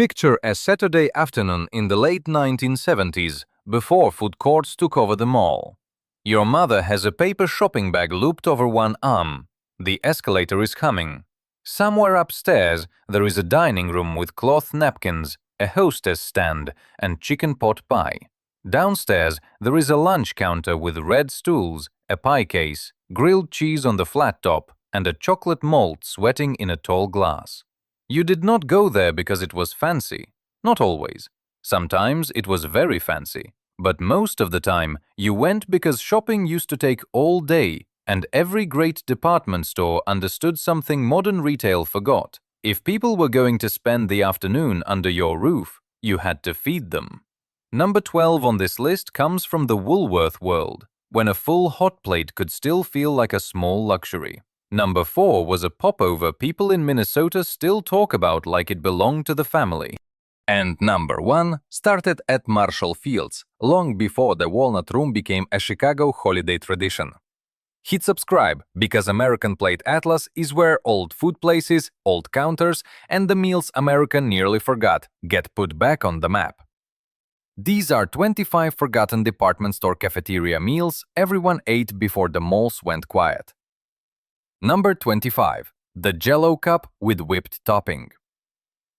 Picture a Saturday afternoon in the late 1970s, before food courts took over the mall. Your mother has a paper shopping bag looped over one arm. The escalator is coming. Somewhere upstairs, there is a dining room with cloth napkins, a hostess stand, and chicken pot pie. Downstairs, there is a lunch counter with red stools, a pie case, grilled cheese on the flat top, and a chocolate malt sweating in a tall glass. You did not go there because it was fancy. Not always. Sometimes it was very fancy. But most of the time, you went because shopping used to take all day, and every great department store understood something modern retail forgot. If people were going to spend the afternoon under your roof, you had to feed them. Number 12 on this list comes from the Woolworth world, when a full hot plate could still feel like a small luxury. Number 4 was a popover people in Minnesota still talk about like it belonged to the family. And number 1 started at Marshall Field's, long before the Walnut Room became a Chicago holiday tradition. Hit subscribe, because American Plate Atlas is where old food places, old counters, and the meals America nearly forgot get put back on the map. These are 25 forgotten department store cafeteria meals everyone ate before the malls went quiet. Number 25. The Jello cup with whipped topping.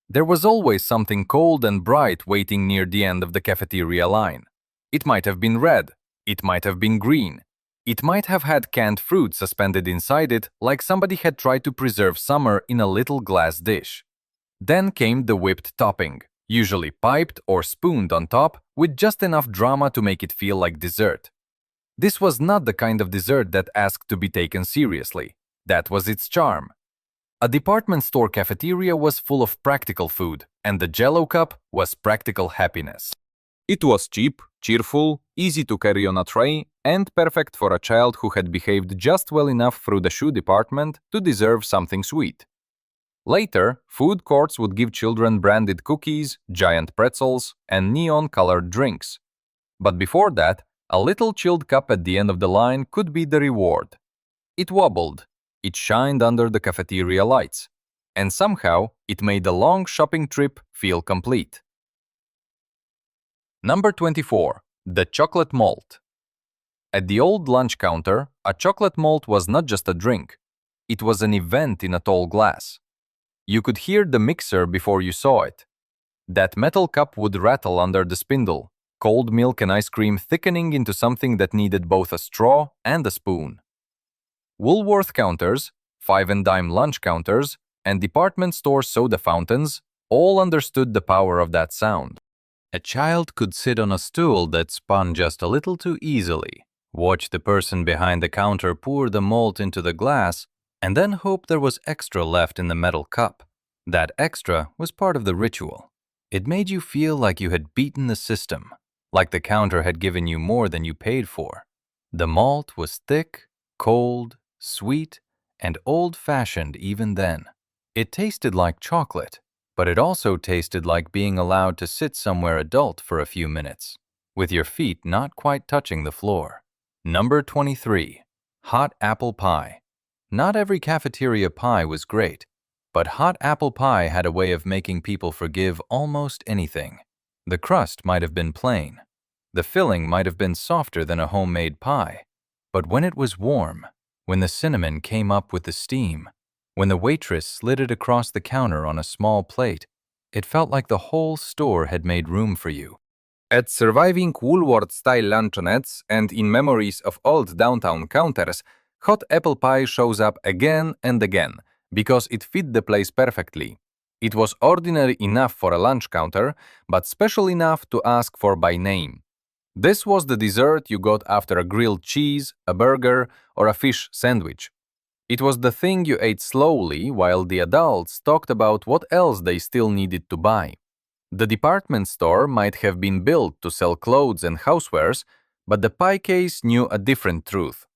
There was always something cold and bright waiting near the end of the cafeteria line. It might have been red. It might have been green. It might have had canned fruit suspended inside it, like somebody had tried to preserve summer in a little glass dish. Then came the whipped topping, usually piped or spooned on top, with just enough drama to make it feel like dessert. This was not the kind of dessert that asked to be taken seriously. That was its charm. A department store cafeteria was full of practical food, and the Jello cup was practical happiness. It was cheap, cheerful, easy to carry on a tray, and perfect for a child who had behaved just well enough through the shoe department to deserve something sweet. Later, food courts would give children branded cookies, giant pretzels, and neon-colored drinks. But before that, a little chilled cup at the end of the line could be the reward. It wobbled. It shined under the cafeteria lights, and somehow it made the long shopping trip feel complete. Number 24. The chocolate malt. At the old lunch counter, a chocolate malt was not just a drink. It was an event in a tall glass. You could hear the mixer before you saw it. That metal cup would rattle under the spindle, cold milk and ice cream thickening into something that needed both a straw and a spoon. Woolworth counters, 5-and-dime lunch counters, and department store soda fountains all understood the power of that sound. A child could sit on a stool that spun just a little too easily, watch the person behind the counter pour the malt into the glass, and then hope there was extra left in the metal cup. That extra was part of the ritual. It made you feel like you had beaten the system, like the counter had given you more than you paid for. The malt was thick, cold, sweet, and old-fashioned even then. It tasted like chocolate, but it also tasted like being allowed to sit somewhere adult for a few minutes, with your feet not quite touching the floor. Number 23. Hot apple pie. Not every cafeteria pie was great, but hot apple pie had a way of making people forgive almost anything. The crust might have been plain. The filling might have been softer than a homemade pie. But when it was warm, when the cinnamon came up with the steam, when the waitress slid it across the counter on a small plate, it felt like the whole store had made room for you. At surviving Woolworth-style luncheonettes and in memories of old downtown counters, hot apple pie shows up again and again because it fit the place perfectly. It was ordinary enough for a lunch counter, but special enough to ask for by name. This was the dessert you got after a grilled cheese, a burger, or a fish sandwich. It was the thing you ate slowly while the adults talked about what else they still needed to buy. The department store might have been built to sell clothes and housewares, but the pie case knew a different truth.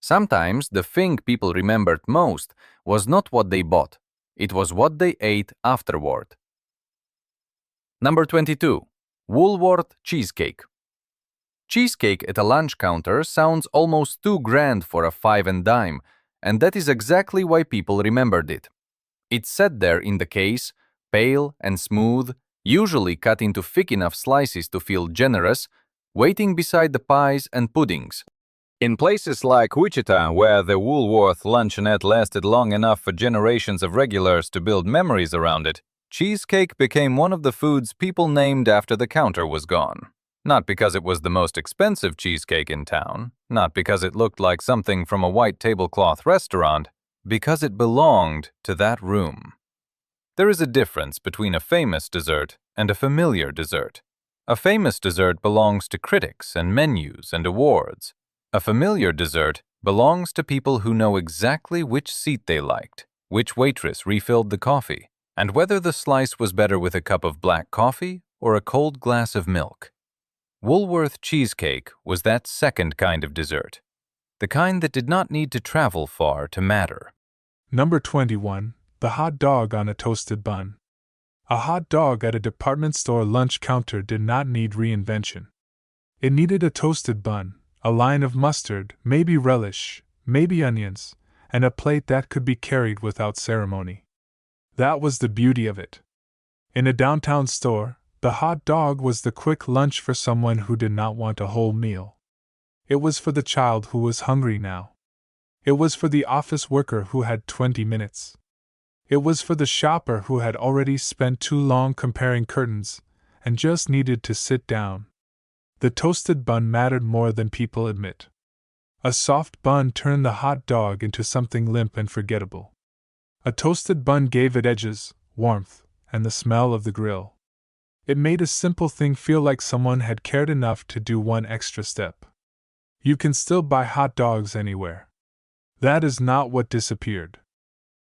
Sometimes the thing people remembered most was not what they bought. It was what they ate afterward. Number 22. Woolworth cheesecake. Cheesecake at a lunch counter sounds almost too grand for a 5-and-dime, and that is exactly why people remembered it. It sat there in the case, pale and smooth, usually cut into thick enough slices to feel generous, waiting beside the pies and puddings. In places like Wichita, where the Woolworth luncheonette lasted long enough for generations of regulars to build memories around it, cheesecake became one of the foods people named after the counter was gone. Not because it was the most expensive cheesecake in town, not because it looked like something from a white tablecloth restaurant, because it belonged to that room. There is a difference between a famous dessert and a familiar dessert. A famous dessert belongs to critics and menus and awards. A familiar dessert belongs to people who know exactly which seat they liked, which waitress refilled the coffee, and whether the slice was better with a cup of black coffee or a cold glass of milk. Woolworth cheesecake was that second kind of dessert, the kind that did not need to travel far to matter. Number 21. The hot dog on a toasted bun. A hot dog at a department store lunch counter did not need reinvention. It needed a toasted bun, a line of mustard, maybe relish, maybe onions, and a plate that could be carried without ceremony. That was the beauty of it. In a downtown store, the hot dog was the quick lunch for someone who did not want a whole meal. It was for the child who was hungry now. It was for the office worker who had 20 minutes. It was for the shopper who had already spent too long comparing curtains and just needed to sit down. The toasted bun mattered more than people admit. A soft bun turned the hot dog into something limp and forgettable. A toasted bun gave it edges, warmth, and the smell of the grill. It made a simple thing feel like someone had cared enough to do one extra step. You can still buy hot dogs anywhere. That is not what disappeared.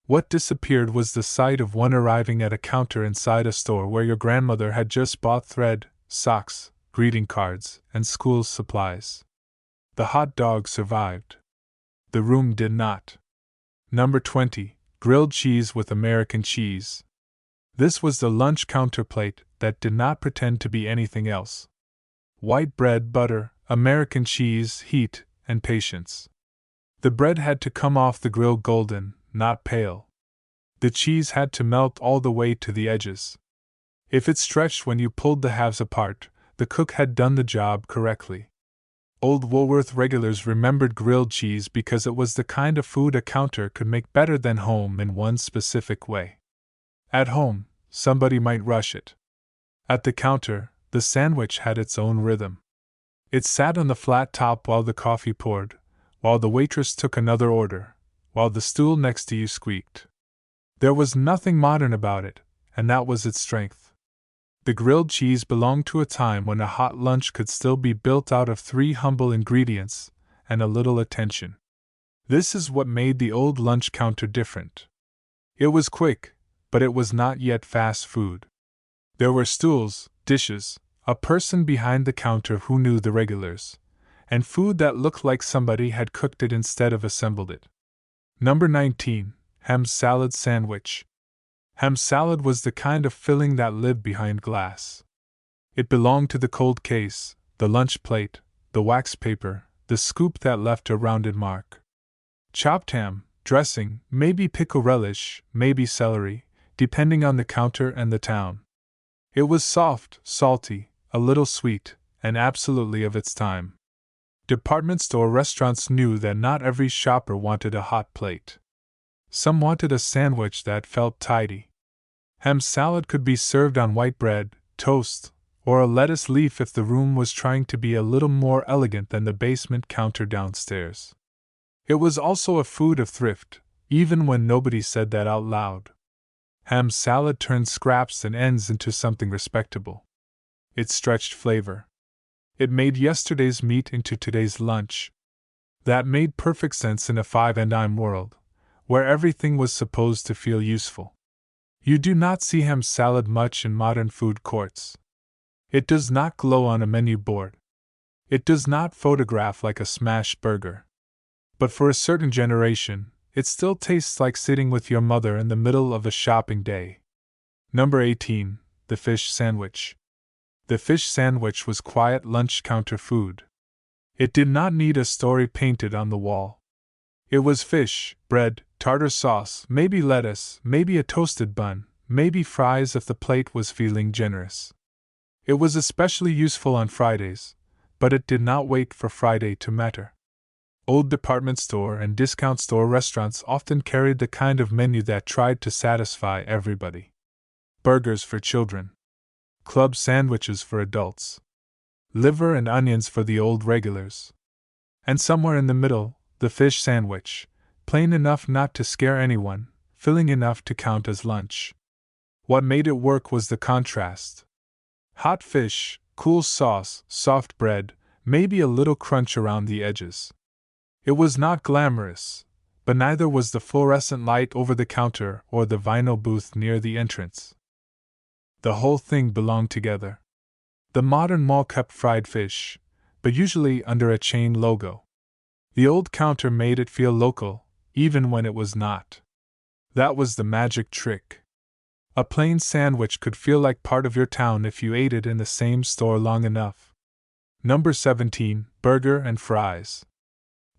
What disappeared was the sight of one arriving at a counter inside a store where your grandmother had just bought thread, socks, greeting cards, and school supplies. The hot dog survived. The room did not. Number 20. Grilled cheese with American cheese. This was the lunch counter plate that did not pretend to be anything else. White bread, butter, American cheese, heat, and patience. The bread had to come off the grill golden, not pale. The cheese had to melt all the way to the edges. If it stretched when you pulled the halves apart, the cook had done the job correctly. Old Woolworth regulars remembered grilled cheese because it was the kind of food a counter could make better than home in one specific way. At home, somebody might rush it. At the counter, the sandwich had its own rhythm. It sat on the flat top while the coffee poured, while the waitress took another order, while the stool next to you squeaked. There was nothing modern about it, and that was its strength. The grilled cheese belonged to a time when a hot lunch could still be built out of 3 humble ingredients and a little attention. This is what made the old lunch counter different. It was quick, but it was not yet fast food. There were stools, dishes, a person behind the counter who knew the regulars, and food that looked like somebody had cooked it instead of assembled it. Number 19. Ham salad sandwich. Ham salad was the kind of filling that lived behind glass. It belonged to the cold case, the lunch plate, the wax paper, the scoop that left a rounded mark. Chopped ham, dressing, maybe pickle relish, maybe celery, depending on the counter and the town. It was soft, salty, a little sweet, and absolutely of its time. Department store restaurants knew that not every shopper wanted a hot plate. Some wanted a sandwich that felt tidy. Ham salad could be served on white bread, toast, or a lettuce leaf if the room was trying to be a little more elegant than the basement counter downstairs. It was also a food of thrift, even when nobody said that out loud. Ham salad turned scraps and ends into something respectable. It stretched flavor. It made yesterday's meat into today's lunch. That made perfect sense in a five-and-dime world, where everything was supposed to feel useful. You do not see ham salad much in modern food courts. It does not glow on a menu board. It does not photograph like a smash burger. But for a certain generation, it still tastes like sitting with your mother in the middle of a shopping day. Number 18. The fish sandwich. The fish sandwich was quiet lunch counter food. It did not need a story painted on the wall. It was fish, bread, tartar sauce, maybe lettuce, maybe a toasted bun, maybe fries if the plate was feeling generous. It was especially useful on Fridays, but it did not wait for Friday to matter. Old department store and discount store restaurants often carried the kind of menu that tried to satisfy everybody. Burgers for children. Club sandwiches for adults. Liver and onions for the old regulars. And somewhere in the middle, the fish sandwich, plain enough not to scare anyone, filling enough to count as lunch. What made it work was the contrast. Hot fish, cool sauce, soft bread, maybe a little crunch around the edges. It was not glamorous, but neither was the fluorescent light over the counter or the vinyl booth near the entrance. The whole thing belonged together. The modern mall kept fried fish, but usually under a chain logo. The old counter made it feel local, even when it was not. That was the magic trick. A plain sandwich could feel like part of your town if you ate it in the same store long enough. Number 17, burger and fries.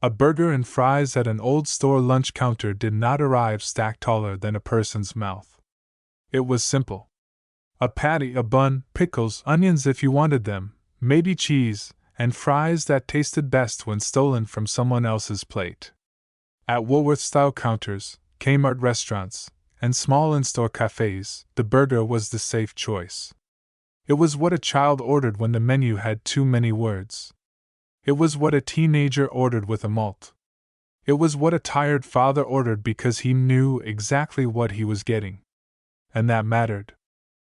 A burger and fries at an old store lunch counter did not arrive stacked taller than a person's mouth. It was simple. A patty, a bun, pickles, onions if you wanted them, maybe cheese, and fries that tasted best when stolen from someone else's plate. At Woolworth-style counters, Kmart restaurants, and small in-store cafes, the burger was the safe choice. It was what a child ordered when the menu had too many words. It was what a teenager ordered with a malt. It was what a tired father ordered because he knew exactly what he was getting. And that mattered.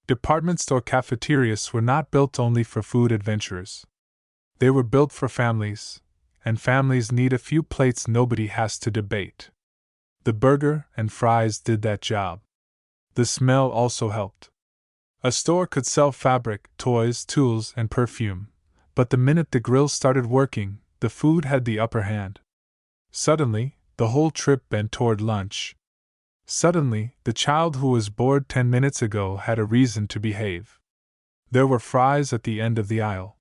Department store cafeterias were not built only for food adventurers. They were built for families, and families need a few plates nobody has to debate. The burger and fries did that job. The smell also helped. A store could sell fabric, toys, tools, and perfume, but the minute the grill started working, the food had the upper hand. Suddenly, the whole trip bent toward lunch. Suddenly, the child who was bored 10 minutes ago had a reason to behave. There were fries at the end of the aisle.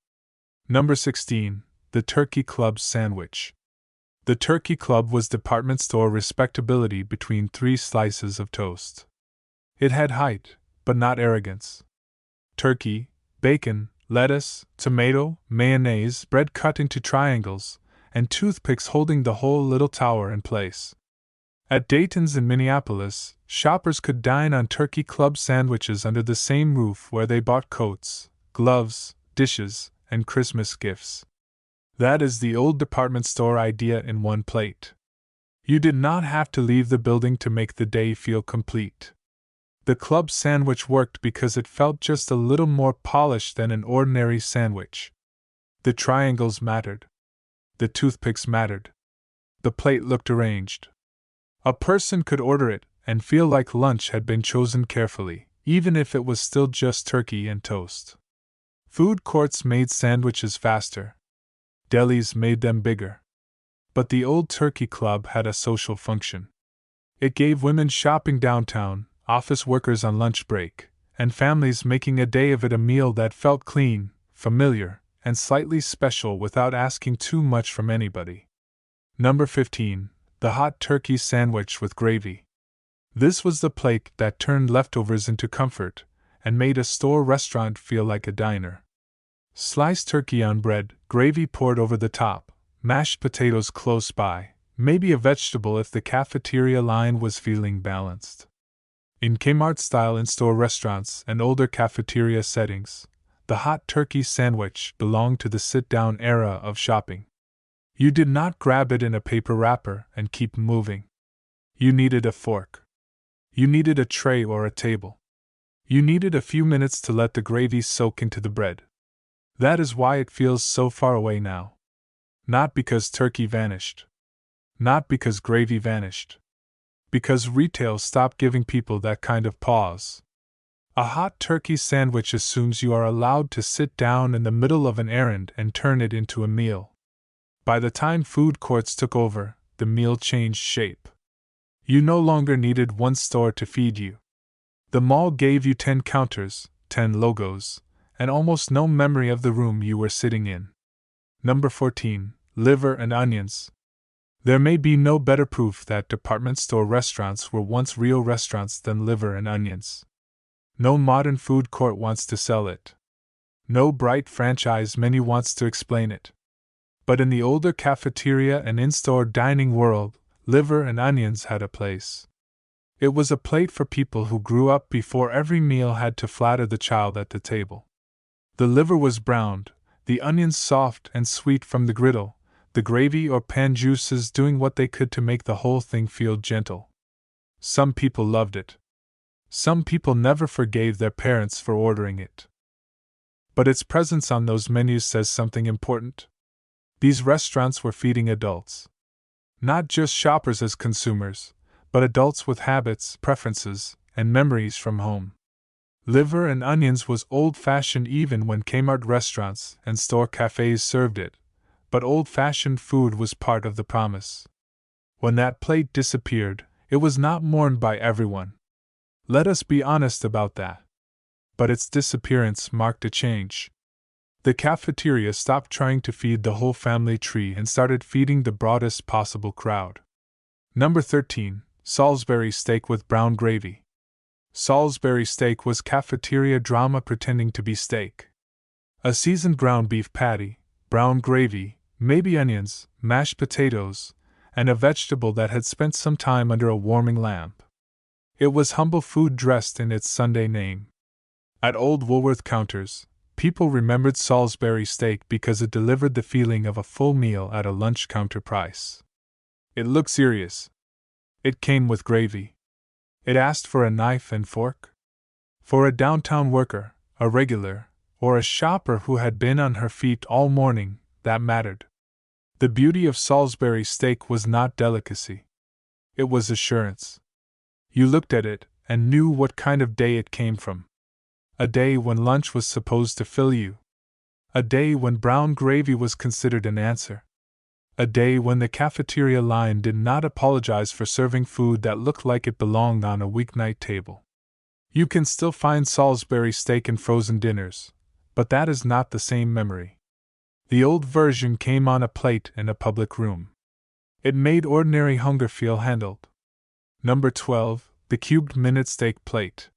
Number 16, the Turkey Club sandwich. The Turkey Club was department store respectability between 3 slices of toast. It had height, but not arrogance. Turkey, bacon, lettuce, tomato, mayonnaise, bread cut into triangles, and toothpicks holding the whole little tower in place. At Dayton's in Minneapolis, shoppers could dine on Turkey Club sandwiches under the same roof where they bought coats, gloves, dishes, and Christmas gifts. That is the old department store idea in one plate. You did not have to leave the building to make the day feel complete. The club sandwich worked because it felt just a little more polished than an ordinary sandwich. The triangles mattered. The toothpicks mattered. The plate looked arranged. A person could order it and feel like lunch had been chosen carefully, even if it was still just turkey and toast. Food courts made sandwiches faster. Delis made them bigger. But the old Turkey Club had a social function. It gave women shopping downtown, office workers on lunch break, and families making a day of it a meal that felt clean, familiar, and slightly special without asking too much from anybody. Number 15. The hot turkey sandwich with gravy. This was the plate that turned leftovers into comfort and made a store restaurant feel like a diner. Sliced turkey on bread, gravy poured over the top, mashed potatoes close by, maybe a vegetable if the cafeteria line was feeling balanced. In Kmart-style in-store restaurants and older cafeteria settings, the hot turkey sandwich belonged to the sit-down era of shopping. You did not grab it in a paper wrapper and keep moving. You needed a fork. You needed a tray or a table. You needed a few minutes to let the gravy soak into the bread. That is why it feels so far away now. Not because turkey vanished. Not because gravy vanished. Because retail stopped giving people that kind of pause. A hot turkey sandwich assumes you are allowed to sit down in the middle of an errand and turn it into a meal. By the time food courts took over, the meal changed shape. You no longer needed one store to feed you. The mall gave you 10 counters, 10 logos, and almost no memory of the room you were sitting in. Number 14. Liver and onions. There may be no better proof that department store restaurants were once real restaurants than liver and onions. No modern food court wants to sell it. No bright franchise menu wants to explain it. But in the older cafeteria and in-store dining world, liver and onions had a place. It was a plate for people who grew up before every meal had to flatter the child at the table. The liver was browned, the onions soft and sweet from the griddle, the gravy or pan juices doing what they could to make the whole thing feel gentle. Some people loved it. Some people never forgave their parents for ordering it. But its presence on those menus says something important. These restaurants were feeding adults. Not just shoppers as consumers, but adults with habits, preferences, and memories from home. Liver and onions was old-fashioned even when Kmart restaurants and store cafes served it, but old-fashioned food was part of the promise. When that plate disappeared, it was not mourned by everyone. Let us be honest about that. But its disappearance marked a change. The cafeteria stopped trying to feed the whole family tree and started feeding the broadest possible crowd. Number 13, Salisbury steak with brown gravy. Salisbury steak was cafeteria drama pretending to be steak. A seasoned ground beef patty, brown gravy, maybe onions, mashed potatoes, and a vegetable that had spent some time under a warming lamp. It was humble food dressed in its Sunday name. At old Woolworth counters, people remembered Salisbury steak because it delivered the feeling of a full meal at a lunch counter price. It looked serious. It came with gravy. It asked for a knife and fork. For a downtown worker, a regular, or a shopper who had been on her feet all morning, that mattered. The beauty of Salisbury steak was not delicacy. It was assurance. You looked at it and knew what kind of day it came from. A day when lunch was supposed to fill you. A day when brown gravy was considered an answer. A day when the cafeteria line did not apologize for serving food that looked like it belonged on a weeknight table. You can still find Salisbury steak in frozen dinners, but that is not the same memory. The old version came on a plate in a public room. It made ordinary hunger feel handled. Number 12, the cubed minute steak plate.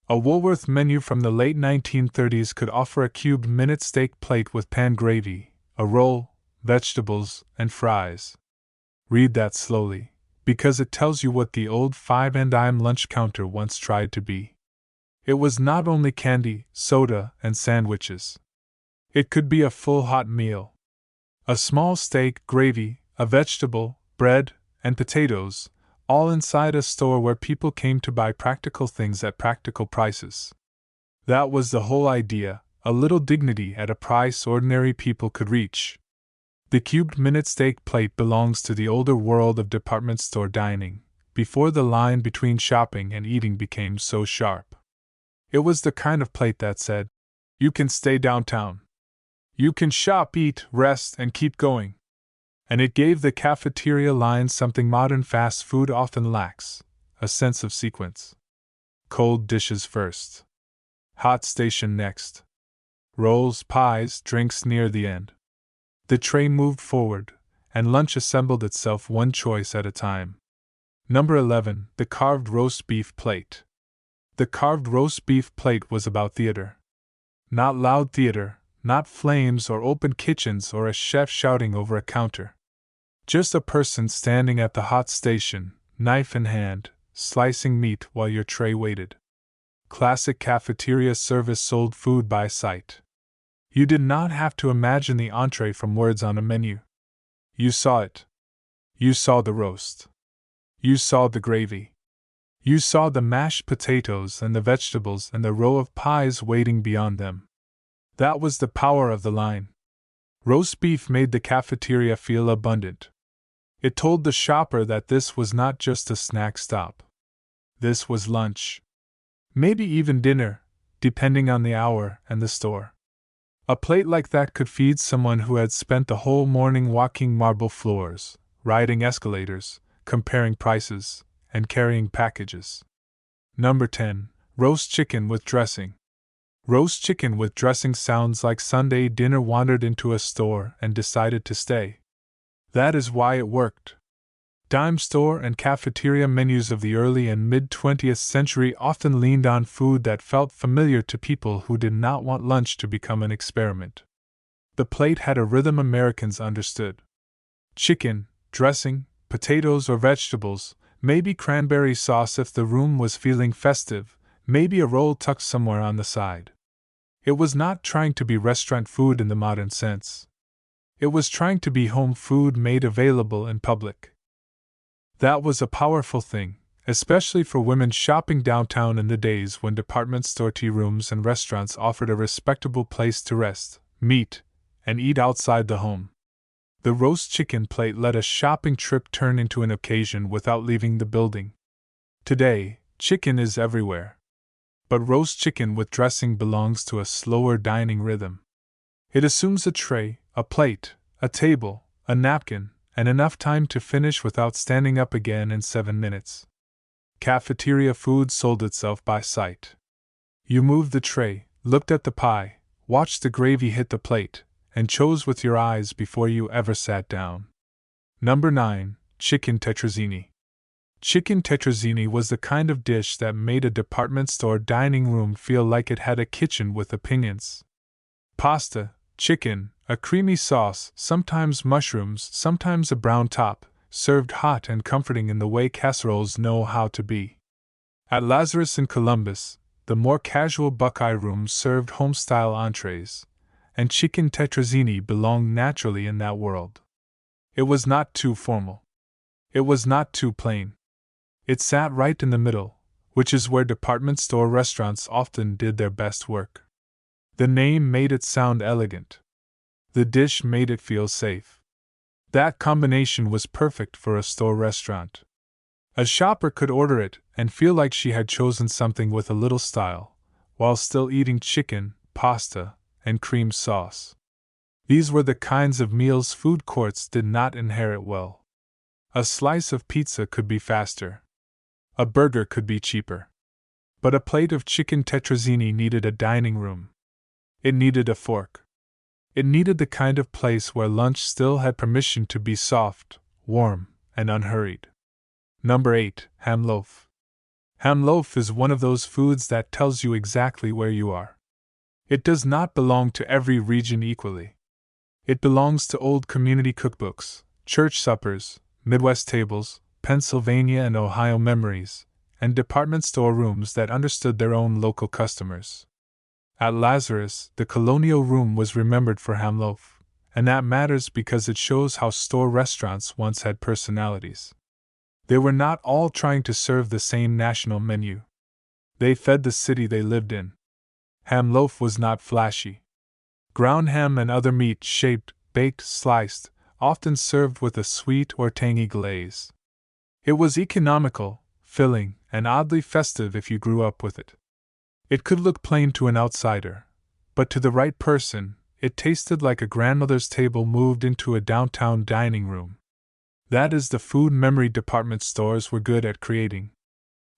A Woolworth menu from the late 1930s could offer a cubed minute steak plate with pan gravy, a roll, vegetables, and fries. Read that slowly, because it tells you what the old 5-and-dime lunch counter once tried to be. It was not only candy, soda, and sandwiches. It could be a full hot meal. A small steak, gravy, a vegetable, bread, and potatoes, all inside a store where people came to buy practical things at practical prices. That was the whole idea, a little dignity at a price ordinary people could reach. The cubed minute steak plate belongs to the older world of department store dining, before the line between shopping and eating became so sharp. It was the kind of plate that said, "You can stay downtown. You can shop, eat, rest, and keep going." And it gave the cafeteria line something modern fast food often lacks, a sense of sequence. Cold dishes first. Hot station next. Rolls, pies, drinks near the end. The tray moved forward, and lunch assembled itself one choice at a time. Number 11, the carved roast beef plate. The carved roast beef plate was about theater. Not loud theater, not flames or open kitchens or a chef shouting over a counter. Just a person standing at the hot station, knife in hand, slicing meat while your tray waited. Classic cafeteria service sold food by sight. You did not have to imagine the entree from words on a menu. You saw it. You saw the roast. You saw the gravy. You saw the mashed potatoes and the vegetables and the row of pies waiting beyond them. That was the power of the line. Roast beef made the cafeteria feel abundant. It told the shopper that this was not just a snack stop. This was lunch. Maybe even dinner, depending on the hour and the store. A plate like that could feed someone who had spent the whole morning walking marble floors, riding escalators, comparing prices, and carrying packages. Number 10, roast chicken with dressing. Roast chicken with dressing sounds like Sunday dinner wandered into a store and decided to stay. That is why it worked. Dime store and cafeteria menus of the early and mid-20th century often leaned on food that felt familiar to people who did not want lunch to become an experiment. The plate had a rhythm Americans understood. Chicken, dressing, potatoes or vegetables, maybe cranberry sauce if the room was feeling festive, maybe a roll tucked somewhere on the side. It was not trying to be restaurant food in the modern sense. It was trying to be home food made available in public. That was a powerful thing, especially for women shopping downtown in the days when department store tea rooms and restaurants offered a respectable place to rest, meet, and eat outside the home. The roast chicken plate let a shopping trip turn into an occasion without leaving the building. Today, chicken is everywhere. But roast chicken with dressing belongs to a slower dining rhythm. It assumes a tray, a plate, a table, a napkin, and enough time to finish without standing up again in 7 minutes. Cafeteria food sold itself by sight. You moved the tray, looked at the pie, watched the gravy hit the plate, and chose with your eyes before you ever sat down. Number 9. Chicken tetrazini. Chicken tetrazini was the kind of dish that made a department store dining room feel like it had a kitchen with opinions. Pasta, chicken, a creamy sauce, sometimes mushrooms, sometimes a brown top, served hot and comforting in the way casseroles know how to be. At Lazarus in Columbus, the more casual Buckeye rooms served home-style entrees, and chicken tetrazini belonged naturally in that world. It was not too formal. It was not too plain. It sat right in the middle, which is where department store restaurants often did their best work. The name made it sound elegant. The dish made it feel safe. That combination was perfect for a store restaurant. A shopper could order it and feel like she had chosen something with a little style, while still eating chicken, pasta, and cream sauce. These were the kinds of meals food courts did not inherit well. A slice of pizza could be faster. A burger could be cheaper. But a plate of chicken tetrazini needed a dining room. It needed a fork. It needed the kind of place where lunch still had permission to be soft, warm, and unhurried. Number 8. Hamloaf. Hamloaf is one of those foods that tells you exactly where you are. It does not belong to every region equally. It belongs to old community cookbooks, church suppers, Midwest tables, Pennsylvania and Ohio memories, and department store rooms that understood their own local customers. At Lazarus, the colonial room was remembered for hamloaf, and that matters because it shows how store restaurants once had personalities. They were not all trying to serve the same national menu. They fed the city they lived in. Hamloaf was not flashy. Ground ham and other meat shaped, baked, sliced, often served with a sweet or tangy glaze. It was economical, filling, and oddly festive if you grew up with it. It could look plain to an outsider, but to the right person, it tasted like a grandmother's table moved into a downtown dining room. That is the food memory department stores were good at creating.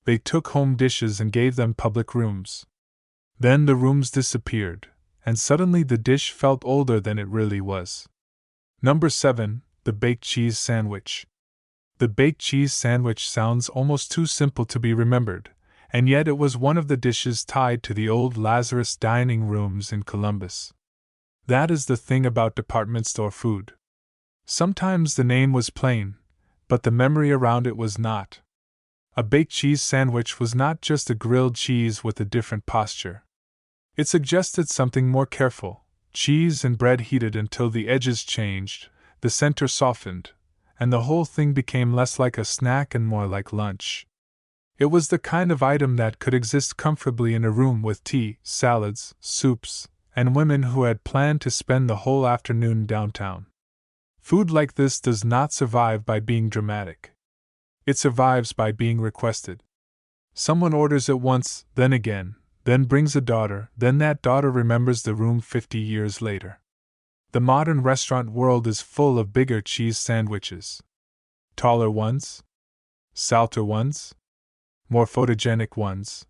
They took home dishes and gave them public rooms. Then the rooms disappeared, and suddenly the dish felt older than it really was. Number 7. The baked cheese sandwich. The baked cheese sandwich sounds almost too simple to be remembered, and yet it was one of the dishes tied to the old Lazarus dining rooms in Columbus. That is the thing about department store food. Sometimes the name was plain, but the memory around it was not. A baked cheese sandwich was not just a grilled cheese with a different posture. It suggested something more careful: cheese and bread heated until the edges changed, the center softened, and the whole thing became less like a snack and more like lunch. It was the kind of item that could exist comfortably in a room with tea, salads, soups, and women who had planned to spend the whole afternoon downtown. Food like this does not survive by being dramatic. It survives by being requested. Someone orders it once, then again, then brings a daughter, then that daughter remembers the room 50 years later. The modern restaurant world is full of bigger cheese sandwiches. Taller ones? Salter ones? More photogenic ones.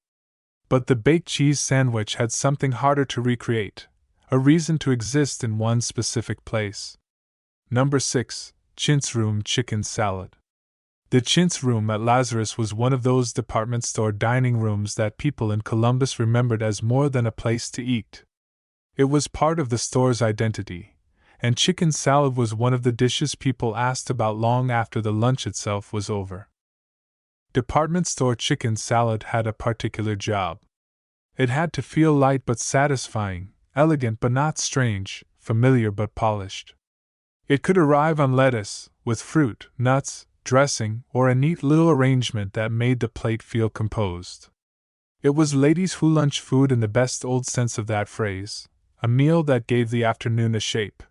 But the baked cheese sandwich had something harder to recreate, a reason to exist in one specific place. Number 6. Chintz room chicken salad. The Chintz room at Lazarus was one of those department store dining rooms that people in Columbus remembered as more than a place to eat. It was part of the store's identity, and chicken salad was one of the dishes people asked about long after the lunch itself was over. Department store chicken salad had a particular job. It had to feel light but satisfying, elegant but not strange, familiar but polished. It could arrive on lettuce, with fruit, nuts, dressing, or a neat little arrangement that made the plate feel composed. It was ladies' who lunch food in the best old sense of that phrase, a meal that gave the afternoon a shape.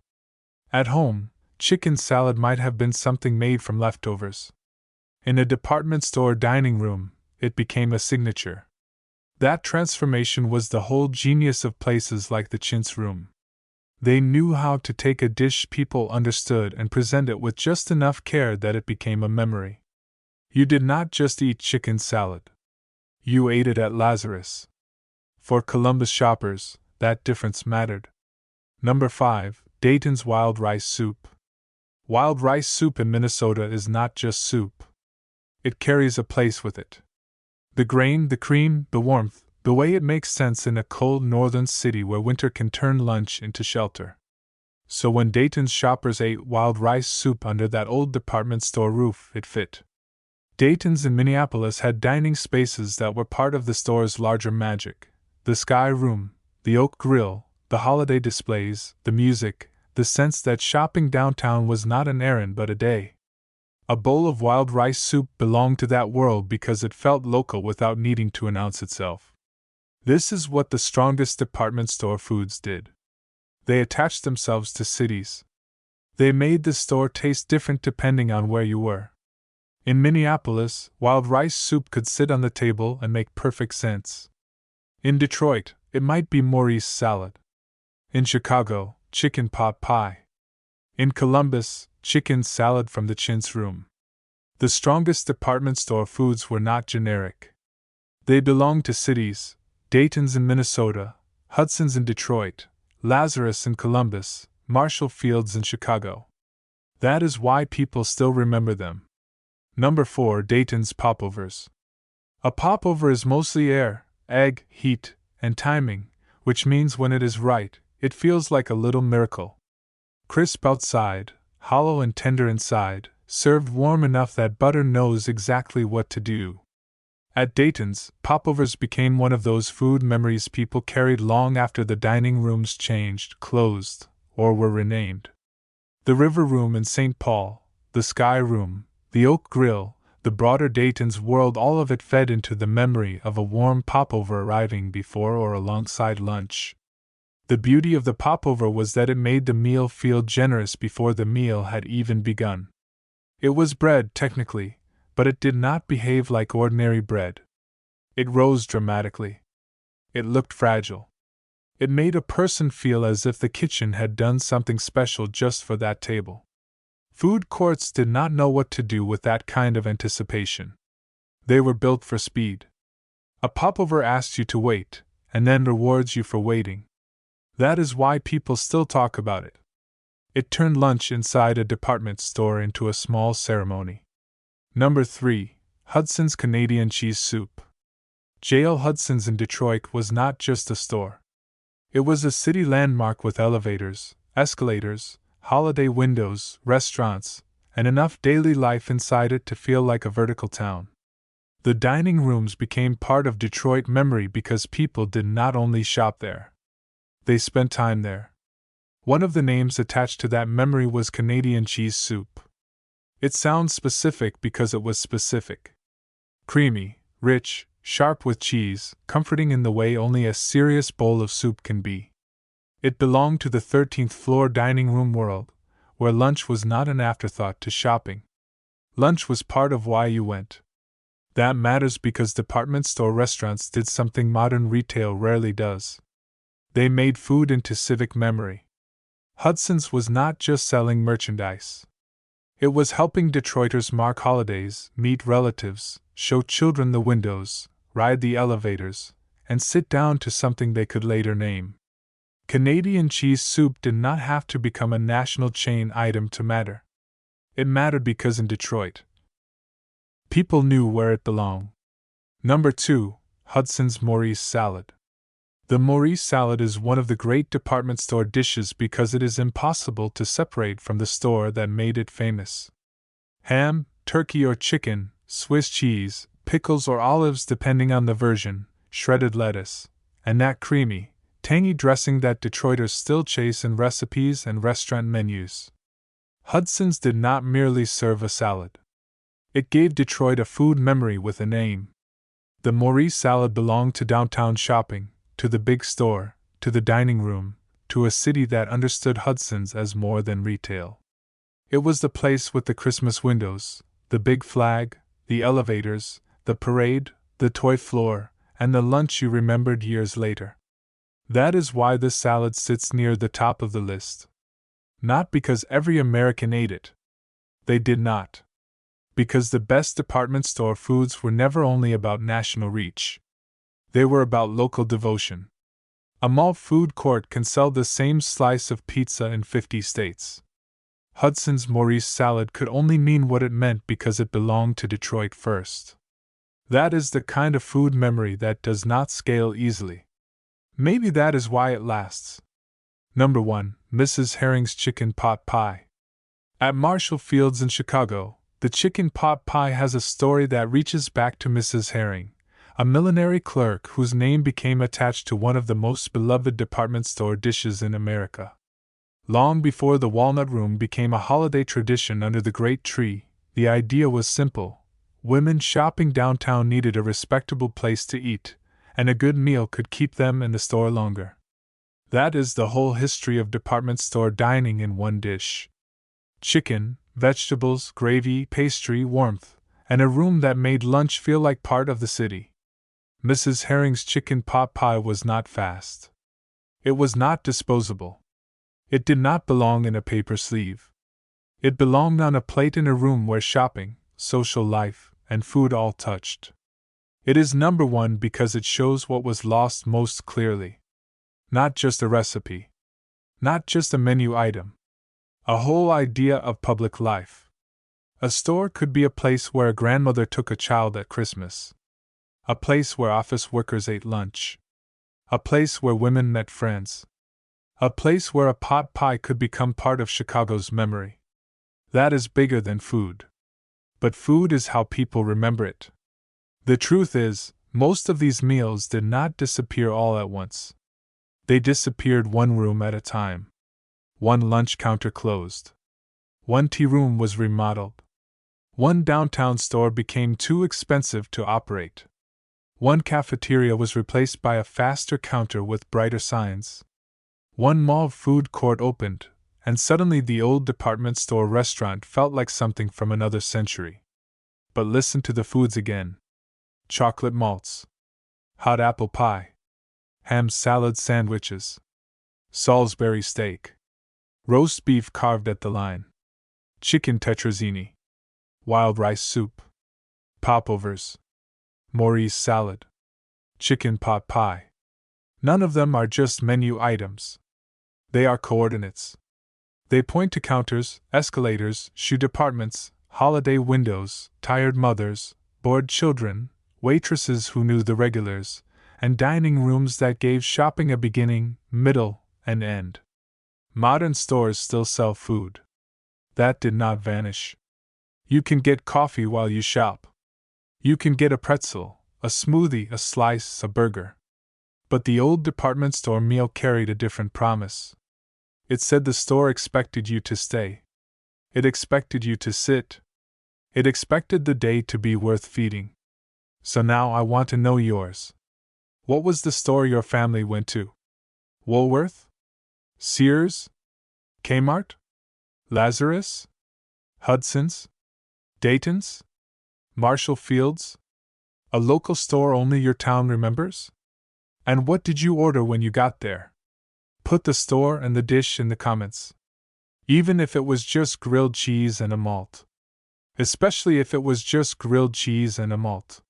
At home, chicken salad might have been something made from leftovers. In a department store dining room, it became a signature. That transformation was the whole genius of places like the Chintz room. They knew how to take a dish people understood and present it with just enough care that it became a memory. You did not just eat chicken salad. You ate it at Lazarus. For Columbus shoppers, that difference mattered. Number 5. Dayton's Wild Rice Soup. Wild rice soup in Minnesota is not just soup. It carries a place with it. The grain, the cream, the warmth, the way it makes sense in a cold northern city where winter can turn lunch into shelter. So when Dayton's shoppers ate wild rice soup under that old department store roof, it fit. Dayton's in Minneapolis had dining spaces that were part of the store's larger magic. The Sky Room, the Oak Grill, the holiday displays, the music, the sense that shopping downtown was not an errand but a day. A bowl of wild rice soup belonged to that world because it felt local without needing to announce itself. This is what the strongest department store foods did. They attached themselves to cities. They made the store taste different depending on where you were. In Minneapolis, wild rice soup could sit on the table and make perfect sense. In Detroit, it might be Maurice salad. In Chicago, chicken pot pie. In Columbus, chicken salad from the Chintz room. The strongest department store foods were not generic. They belonged to cities. Dayton's in Minnesota, Hudson's in Detroit, Lazarus in Columbus, Marshall Field's in Chicago. That is why people still remember them. Number 4. Dayton's popovers. A popover is mostly air, egg, heat, and timing, which means when it is right, it feels like a little miracle. Crisp outside, hollow and tender inside, served warm enough that butter knows exactly what to do. At Dayton's, popovers became one of those food memories people carried long after the dining rooms changed, closed, or were renamed. The River Room in St. Paul, the Sky Room, the Oak Grill, the broader Dayton's world, all of it fed into the memory of a warm popover arriving before or alongside lunch. The beauty of the popover was that it made the meal feel generous before the meal had even begun. It was bread, technically, but it did not behave like ordinary bread. It rose dramatically. It looked fragile. It made a person feel as if the kitchen had done something special just for that table. Food courts did not know what to do with that kind of anticipation. They were built for speed. A popover asks you to wait, and then rewards you for waiting. That is why people still talk about it. It turned lunch inside a department store into a small ceremony. Number 3. Hudson's Canadian Cheese Soup. J.L. Hudson's in Detroit was not just a store. It was a city landmark with elevators, escalators, holiday windows, restaurants, and enough daily life inside it to feel like a vertical town. The dining rooms became part of Detroit memory because people did not only shop there. They spent time there. One of the names attached to that memory was Canadian Cheese Soup. It sounds specific because it was specific. Creamy, rich, sharp with cheese, comforting in the way only a serious bowl of soup can be. It belonged to the 13th floor dining room world, where lunch was not an afterthought to shopping. Lunch was part of why you went. That matters because department store restaurants did something modern retail rarely does. They made food into civic memory. Hudson's was not just selling merchandise. It was helping Detroiters mark holidays, meet relatives, show children the windows, ride the elevators, and sit down to something they could later name. Canadian cheese soup did not have to become a national chain item to matter. It mattered because in Detroit, People knew where it belonged. Number 2, Hudson's Maurice salad. The Maurice salad is one of the great department store dishes because it is impossible to separate from the store that made it famous. Ham, turkey or chicken, Swiss cheese, pickles or olives depending on the version, shredded lettuce, and that creamy, tangy dressing that Detroiters still chase in recipes and restaurant menus. Hudson's did not merely serve a salad. It gave Detroit a food memory with a name. The Maurice salad belonged to downtown shopping, to the big store, to the dining room, to a city that understood Hudson's as more than retail. It was the place with the Christmas windows, the big flag, the elevators, the parade, the toy floor, and the lunch you remembered years later. That is why this salad sits near the top of the list. Not because every American ate it. They did not. Because the best department store foods were never only about national reach. They were about local devotion. A malt food court can sell the same slice of pizza in 50 states. Hudson's Maurice salad could only mean what it meant because it belonged to Detroit first. That is the kind of food memory that does not scale easily. Maybe that is why it lasts. Number 1, Mrs. Herring's chicken pot pie. At Marshall Field's in Chicago, the chicken pot pie has a story that reaches back to Mrs. Herring, a millinery clerk whose name became attached to one of the most beloved department store dishes in America. Long before the Walnut Room became a holiday tradition under the great tree, the idea was simple. Women shopping downtown needed a respectable place to eat, and a good meal could keep them in the store longer. That is the whole history of department store dining in one dish. Chicken, vegetables, gravy, pastry, warmth, and a room that made lunch feel like part of the city. Mrs. Herring's chicken pot pie was not fast. It was not disposable. It did not belong in a paper sleeve. It belonged on a plate in a room where shopping, social life, and food all touched. It is number 1 because it shows what was lost most clearly. Not just a recipe. Not just a menu item. A whole idea of public life. A store could be a place where a grandmother took a child at Christmas. A place where office workers ate lunch. A place where women met friends. A place where a pot pie could become part of Chicago's memory. That is bigger than food. But food is how people remember it. The truth is, most of these meals did not disappear all at once. They disappeared one room at a time. One lunch counter closed. One tea room was remodeled. One downtown store became too expensive to operate. One cafeteria was replaced by a faster counter with brighter signs. One mall food court opened, and suddenly the old department store restaurant felt like something from another century. But listen to the foods again. Chocolate malts. Hot apple pie. Ham salad sandwiches. Salisbury steak. Roast beef carved at the line. Chicken tetrazini. Wild rice soup. Popovers. Maurice salad. Chicken pot pie. None of them are just menu items. They are coordinates. They point to counters, escalators, shoe departments, holiday windows, tired mothers, bored children, waitresses who knew the regulars, and dining rooms that gave shopping a beginning, middle, and end. Modern stores still sell food. That did not vanish. You can get coffee while you shop. You can get a pretzel, a smoothie, a slice, a burger. But the old department store meal carried a different promise. It said the store expected you to stay. It expected you to sit. It expected the day to be worth feeding. So now I want to know yours. What was the store your family went to? Woolworth? Sears? Kmart? Lazarus? Hudson's? Dayton's? Marshall Field's? A local store only your town remembers? And what did you order when you got there? Put the store and the dish in the comments. Even if it was just grilled cheese and a malt. Especially if it was just grilled cheese and a malt.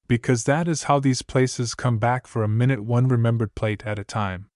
Because that is how these places come back for a minute, one remembered plate at a time.